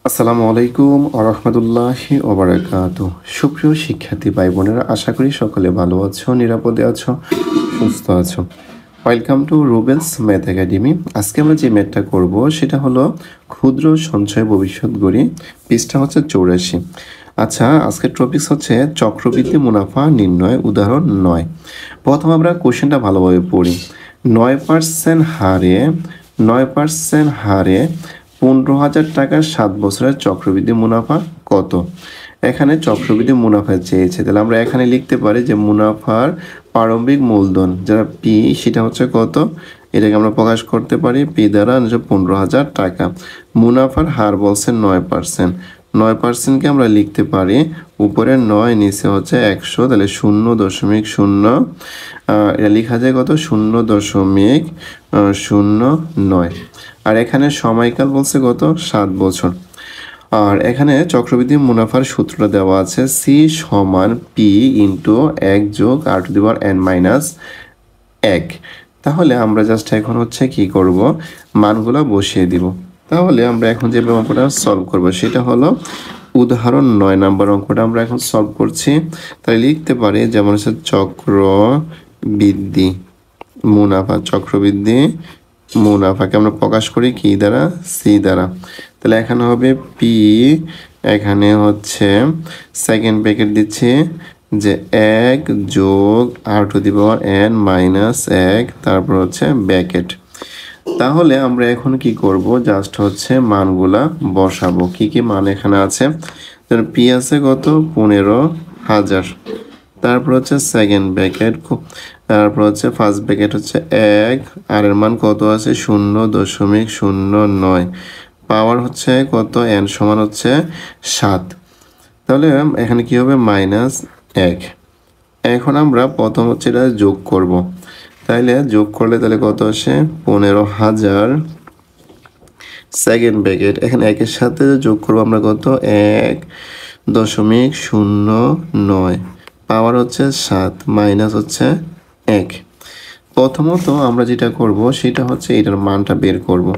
আসসালামু আলাইকুম ওয়া রাহমাতুল্লাহি ওয়া বারাকাতুহু। সুপ্রিয় শিক্ষার্থী ভাই বোনেরা, আশা করি সকলে ভালো আছো, নিরাপদে আছো, সুস্থ আছো। Welcome to রুবেলস math academy. আজকে আমরা যে ম্যাথটা করব সেটা হলো ক্ষুদ্র সঞ্চয় ভবিষ্যৎ গড়ি, পৃষ্ঠা হচ্ছে 84। আচ্ছা, আজকের টপিকস হচ্ছে চক্রবৃদ্ধি মুনাফা নির্ণয়, উদাহরণ 9। প্রথম আমরা কোশ্চেনটা ভালোভাবে পড়ি। 9% হারে 15,000 টাকার 7 বছরের চক্রবৃদ্ধি মুনাফা কত? এখানে চক্রবৃদ্ধি মুনাফা চেয়েছে, তাহলে আমরা এখানে লিখতে পারি যে মুনাফার প্রারম্ভিক মূলধন যারা পি, সেটা হচ্ছে কত, এটাকে আমরা প্রকাশ করতে পারি পি দ্বারা 15,000 টাকা। মুনাফার হার বলছে 9%। 9%কে আমরা লিখতে পারি উপরে 9, নিচে হচ্ছে 100, তাহলে 0.0, এটা লেখা যায় কত, 0.09। আর এখানে সময়কাল বলছে কত, 7 বছর। আর এখানে চক্রবৃদ্ধি মুনাফার সূত্রটা দেওয়া আছে, সি সমান পি ইন্টু 1 যোগ r⁻n-1। তাহলে আমরা জাস্ট এখন হচ্ছে কি করব, মানগুলো বসিয়ে দিব। তাহলে আমরা এখন যে অঙ্কটা সলভ করব সেটা হলো উদাহরণ 9 নাম্বার অঙ্কটা আমরা এখন সলভ করছি। তাই লিখতে পারি যেমন হচ্ছে চক্রবৃদ্ধি মুনাফাকে আমরা প্রকাশ করি কি দ্বারা, সি দ্বারা। তাহলে এখানে হবে পি, এখানে হচ্ছে সেকেন্ড ব্র্যাকেট দিচ্ছি যে 1 যোগ r⁻n-1, তারপর হচ্ছে ব্র্যাকেট। তাহলে আমরা এখন কি করব, জাস্ট হচ্ছে মানগুলা বসাবো। কি কি মান এখানে আছে, পি আছে কত, 15,000, তারপর হচ্ছে সেকেন্ড ব্র্যাকেট, তারপর হচ্ছে ফার্স্ট ব্র্যাকেট হচ্ছে 1, আর এর মান কত আছে 0.09, পাওয়ার হচ্ছে কত, n সমান হচ্ছে 7। তাহলে এখানে কি হবে, -1। এখন আমরা প্রথম হচ্ছে এটা যোগ করব। তাইলে যোগ করলে তাহলে কত আসে, 15,000, সেকেন্ড ব্র্যাকেট, এখানে 1-এর সাথে যোগ করবো আমরা কত, 1.09, পাওয়ার হচ্ছে 7, মাইনাস হচ্ছে 1। প্রথমত আমরা যেটা করব সেটা হচ্ছে এটার মানটা বের করব।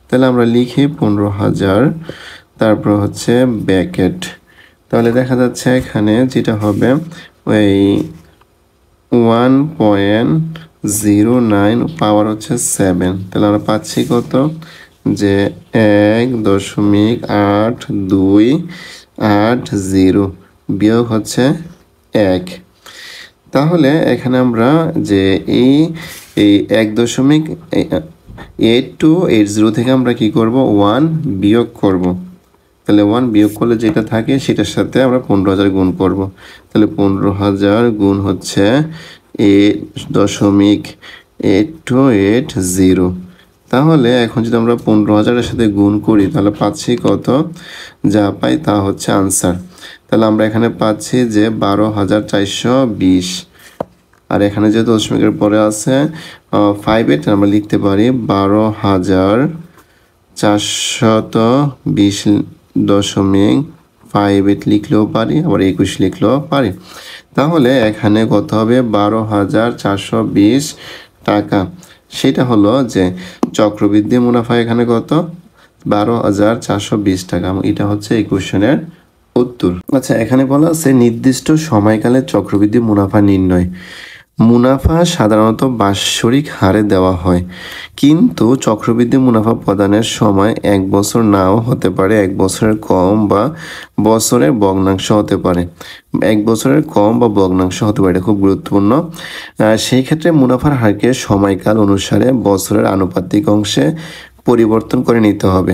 তাহলে আমরা লিখি 15,000, তারপর হচ্ছে ব্র্যাকেট। তাহলে দেখা যাচ্ছে এখানে যেটা হবে ওই 1.09, পাওয়ার হচ্ছে 7। তাহলে আমরা পাচ্ছি কত, যে 1.8280 বিয়োগ হচ্ছে 1। তাহলে এখানে আমরা যে এই 1.8280 থেকে আমরা কি করব, 1 বিয়োগ করব। তাহলে 1 বিয়োগ করলে যেটা থাকে সেটার সাথে আমরা 15,000 গুণ করব। তাহলে 15,000 গুণ হচ্ছে 8.8280। তাহলে এখন যদি আমরা 15,000-এর সাথে গুণ করি তাহলে পাচ্ছি কত, যা পাই তা হচ্ছে আনসার। তাহলে আমরা এখানে পাচ্ছি যে 12,420। আর এখানে যে দশমিকের পরে আছে 58, আমরা লিখতে পারি 12,420.58 লিখলেও পারি, আবার 21 লিখলেও পারি। তাহলে এখানে কত হবে, 12,420 টাকা। সেটা হলো যে চক্রবৃদ্ধি মুনাফা এখানে কত, 12,420 টাকা। এটা হচ্ছে এই কোশ্চেনের উত্তর। আচ্ছা, এখানে বলা আছে নির্দিষ্ট সময়কালে চক্রবৃদ্ধি মুনাফা নির্ণয়। মুনাফা সাধারণত বাৎসরিক হারে দেওয়া হয়, কিন্তু চক্রবৃদ্ধি মুনাফা প্রদানের সময় 1 বছর নাও হতে পারে, 1 বছরের কম বা বছরের ভগ্নাংশ হতে পারে। 1 বছরের কম বা ভগ্নাংশ হতে পারে, এটা খুব গুরুত্বপূর্ণ। সেই ক্ষেত্রে মুনাফার হারকে সময়কাল অনুসারে বছরের আনুপাতিক অংশে পরিবর্তন করে নিতে হবে।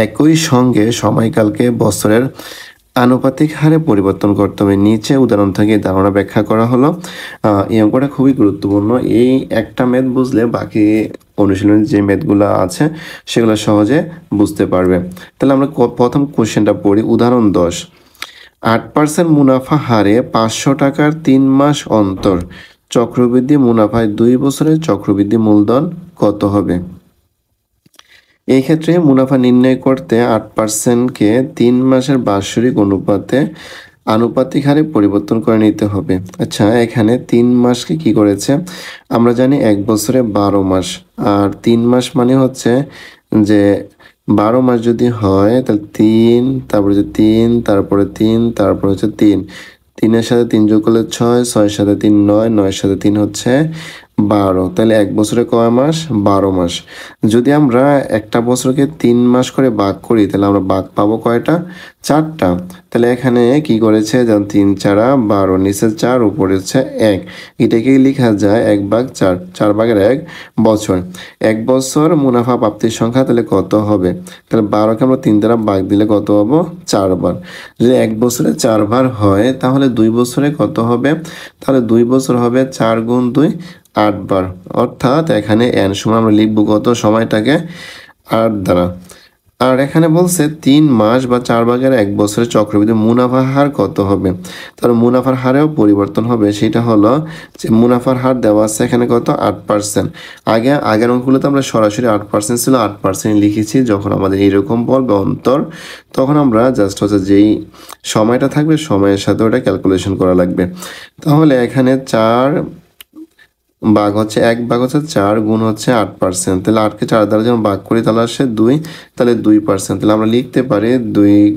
একই সঙ্গে সময়কালকে বছরের আনুপাতিক হারে পরিবর্তন করতে হবে। নিচে উদাহরণ থেকে ধারণা ব্যাখ্যা করা হলো। এই অঙ্কটা খুবই গুরুত্বপূর্ণ। এই একটা ম্যাথ বুঝলে বাকি অনুশীলনের যে ম্যাথগুলো আছে সেগুলো সহজে বুঝতে পারবে। তাহলে আমরা প্রথম কোশ্চেনটা পড়ি, উদাহরণ 10। 8% মুনাফা হারে 500 টাকার 3 মাস অন্তর চক্রবৃদ্ধি মুনাফায় 2 বছরের চক্রবৃদ্ধি মূলধন কত হবে? এই ক্ষেত্রে মুনাফা নির্ণয় করতে 8%কে 3 মাসের বাৎসরিক আনুপাতিক হারে পরিবর্তন করে নিতে হবে। আচ্ছা, এখানে 3 মাসকে কি করেছে, আমরা জানি 1 বছরে 12 মাস, আর 3 মাস মানে হচ্ছে যে 12 মাস যদি হয় তাহলে 3, তারপরে হচ্ছে 3, তারপরে 3, তারপরে হচ্ছে 3, 3-এর সাথে 3 যোগ করলে 6, 6-এর সাথে 3 9, 9-এর সাথে 3 হচ্ছে 12। তাহলে এক বছরে কয় মাস? 12 মাস। যদি আমরা একটা বছরকে 3 মাস করে ভাগ করি তাহলে আমরা ভাগ পাবো কয়টা? 4টা। তাহলে এখানে কি করেছে? যেমন 3 4 12, নিচে 4 উপরে হচ্ছে 1। এটাকে লেখা যায় 1/4, 4/1 বছর। এক বছর মুনাফা প্রাপ্তির সংখ্যা তাহলে কত হবে? তাহলে 12কে আমরা 3 দ্বারা ভাগ দিলে কত হবো? 4 বার। যদি এক বছরে 4 বার হয় তাহলে 2 বছরে কত হবে? তাহলে 2 বছর হবে 4 গুণ 2, 8 বার। অর্থাৎ এখানে n সমান আমরা লিখবো কত সময়টাকে? 8 দ্বারা। আর এখানে বলছে 3 মাস বা 4/1 বছরের চক্রবৃদ্ধি মুনাফার হার কত হবে? তাহলে মুনাফার হারেও পরিবর্তন হবে। সেটা হলো যে মুনাফার হার দেওয়া আছে এখানে কত? 8%। আগের অঙ্কগুলোতে আমরা সরাসরি 8% ছিল 8% লিখেছি। যখন আমাদের এইরকম বলবে অন্তর, তখন আমরা জাস্ট হচ্ছে যেই সময়টা থাকবে সময়ের সাথে ওটা ক্যালকুলেশন করা লাগবে। তাহলে এখানে 4 ভাগ হচ্ছে 1 ভাগ হচ্ছে 4 গুণ হচ্ছে 8%। তাহলে 8কে 4 দ্বারা যখন ভাগ করি তাহলে আসে 2, তাহলে 2%। তাহলে আমরা লিখতে পারি 2,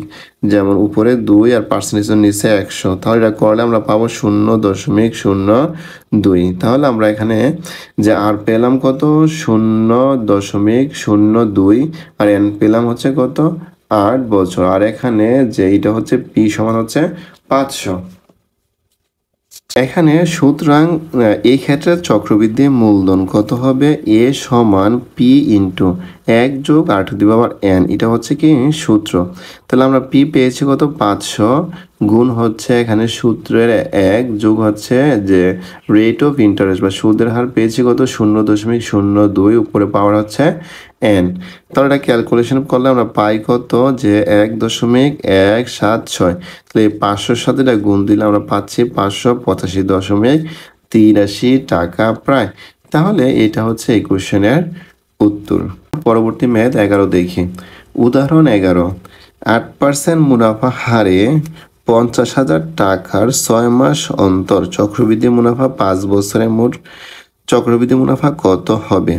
যেমন উপরে 2 আর পার্সেন্টেজের নিচে 100। তাহলে এটা করলে আমরা পাবো 0.02। তাহলে আমরা এখানে যে আর পেলাম কত? 0.02 আর এন পেলাম হচ্ছে কত? 8 বছর। আর এখানে যে এটা হচ্ছে পি সমান হচ্ছে 500। এখানে সুতরাং এই ক্ষেত্রে চক্রবৃদ্ধি মূলধন কত হবে? এ সমান পি ইন্টু 1 যোগ r⁴n। এটা হচ্ছে কি সূত্র। তাহলে আমরা পি পেয়েছি কত? 500 গুণ হচ্ছে এখানে সূত্রের 1 যোগ হচ্ছে যে রেট অফ ইন্টারেস্ট বা সুদের হার পেয়েছি কত? 0.02, উপরে পাওয়ার হচ্ছে n। তাহলে এটা ক্যালকুলেশন করলে আমরা পাই কত? যে 1.176। তাহলে এই 500-র সাথে এটা গুণ দিলে আমরা পাচ্ছি 585.83 টাকা প্রায়। তাহলে এটা হচ্ছে এই কোশ্চেনের উত্তর। পরবর্তী ম্যাথ 11 দেখি। উদাহরণ 11, 8% মুনাফা হারে 50,000 টাকার 6 মাস অন্তর চক্রবৃদ্ধি মুনাফা 5 বছরে মোট চক্রবৃদ্ধি মুনাফা কত হবে?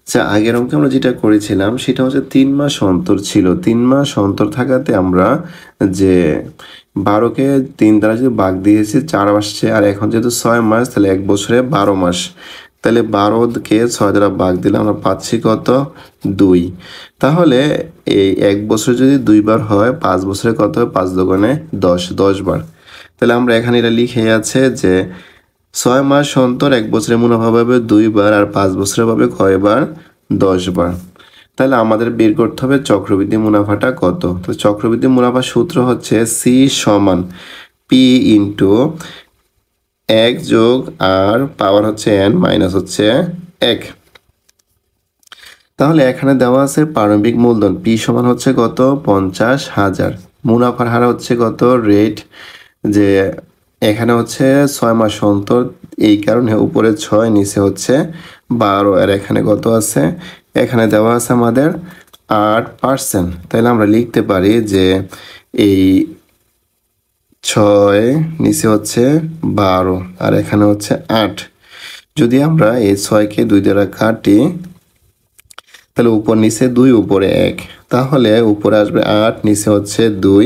আচ্ছা, আগের অঙ্কে আমরা যেটা করেছিলাম সেটা হচ্ছে 3 মাস অন্তর ছিল। 3 মাস অন্তর থাকাতে আমরা যে 12কে 3 দ্বারা যদি ভাগ দিয়েছি 4 আসছে, আর এখন যেহেতু 6 মাস তাহলে এক বছরে 12 মাস। তাহলে 12কে 6 দ্বারা ভাগ দিলে আমরা পাচ্ছি কত? 2। তাহলে এই এক বছর যদি 2 বার হয় 5 বছরে কত হয়? 5 দুগুণে 10, 10 বার। তাহলে আমরা এখানে এটা লিখে আছে যে 6 মাস অন্তর এক বছরে মুনাফা পাবে 2 বার, আর 5 বছরে পাবে কয় বার? 10 বার। তাহলে আমাদের বের করতে হবে চক্রবৃদ্ধি মুনাফাটা কত। তো চক্রবৃদ্ধি মুনাফার সূত্র হচ্ছে সি সমান পি ইন্টু 1 যোগ আর পাওয়ার হচ্ছে n মাইনাস হচ্ছে 1। তাহলে এখানে দেওয়া আছে প্রারম্ভিক মূলধন পি সমান হচ্ছে কত? 50,000। মুনাফার হার হচ্ছে কত? রেট যে এখানে হচ্ছে 6 মাস অন্তর, এই কারণে উপরে 6 নিচে হচ্ছে 12। আর এখানে কত আছে? এখানে দেওয়া আছে আমাদের 8%। তাহলে আমরা লিখতে পারি যে এই 6 নিচে হচ্ছে 12 আর এখানে হচ্ছে 8। যদি আমরা এই 6কে 2 দ্বারা কাটি তাহলে উপর নিচে 2, উপরে 1, তাহলে উপরে আসবে 8, নিচে হচ্ছে 2।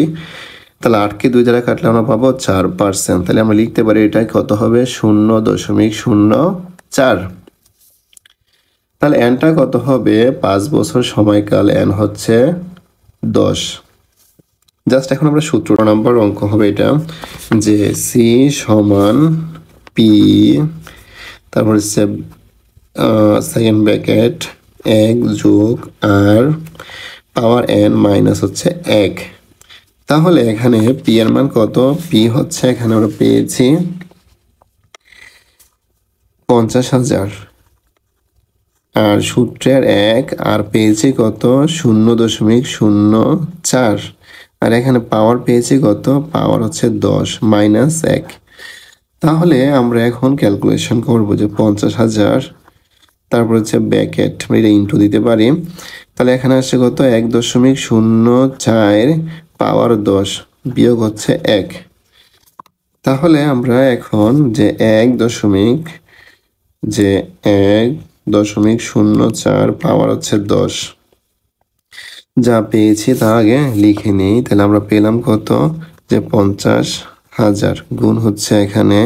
তাহলে 8কে 2 দ্বারা কাটলে আমরা পাবো 4%। তাহলে আমরা লিখতে পারি এটা কত হবে? 0.04। তাহলে এনটা কত হবে? 5 বছর সময়কাল, এন হচ্ছে 10। জাস্ট এখন আমরা সূত্র নাম্বার অঙ্ক হবে এটা যে সি সমান পি, তারপর হচ্ছে সেকেন্ড ব্র্যাকেট 1 যোগ আর পাওয়ার n মাইনাস হচ্ছে 1। তাহলে এখানে পি এর মান কত? পি হচ্ছে এখানে আমরা পেয়েছি 50,000, আর সূত্রের 1 আর পেয়েছি কত? 0.04। আর এখানে পাওয়ার পেয়েছি কত? পাওয়ার হচ্ছে 10 মাইনাস 1। তাহলে আমরা এখন ক্যালকুলেশন করব যে 50,000 তারপর হচ্ছে ব্র্যাকেট এটা ইন্টু দিতে পারি। তাহলে এখানে আসছে কত? 1.04 পাওয়ার 10 বিয়োগ হচ্ছে 1। তাহলে আমরা এখন যে 1.04 পাওয়ার হচ্ছে 10, যা পেয়েছি তা আগে লিখে নিই। তাহলে আমরা পেলাম কত, যে 50,000 গুণ হচ্ছে এখানে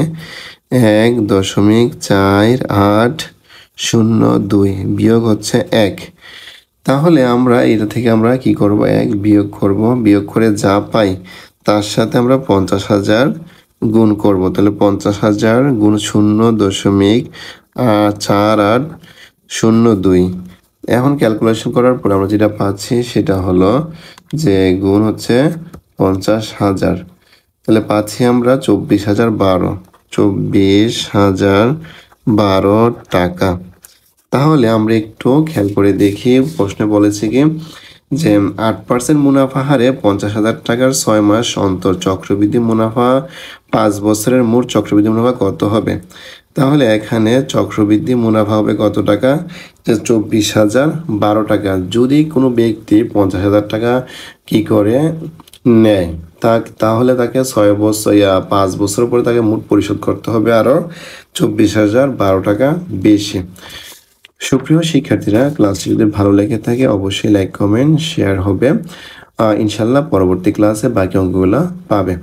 1.4802 বিয়োগ হচ্ছে 1। তাহলে আমরা এটা থেকে আমরা কি করব, 1 বিয়োগ করব, বিয়োগ করে যা পাই তার সাথে আমরা 50,000 গুণ করব। তাহলে 50,000 গুণ 0.4802। এখন ক্যালকুলেশন করার পর আমরা যেটা পাচ্ছি সেটা হলো যে গুণ হচ্ছে 50,000, তাহলে পাচ্ছি আমরা 24,012, 24,012 টাকা। তাহলে আমরা একটু খেয়াল করে দেখি, প্রশ্নে বলেছে কি যে 8% মুনাফা হারে 50,000 টাকার 6 মাস অন্তর চক্রবৃদ্ধি মুনাফা 5 বছরের মোট চক্রবৃদ্ধি মুনাফা কত হবে। তাহলে এখানে চক্রবৃদ্ধি মুনাফা হবে কত টাকা, যে 24,012 টাকা। যদি কোনো ব্যক্তি 50,000 টাকা কি করে নেয় তাহলে তাকে 5 বছর পরে তাকে মোট পরিশোধ করতে হবে আরও 24,012 টাকা বেশি। সুপ্রিয় শিক্ষার্থীরা, ক্লাসটি যদি ভালো লেগে থাকে অবশ্যই লাইক, কমেন্ট, শেয়ার হবে। ইনশাল্লাহ পরবর্তী ক্লাসে বাকি অঙ্কগুলো পাবে।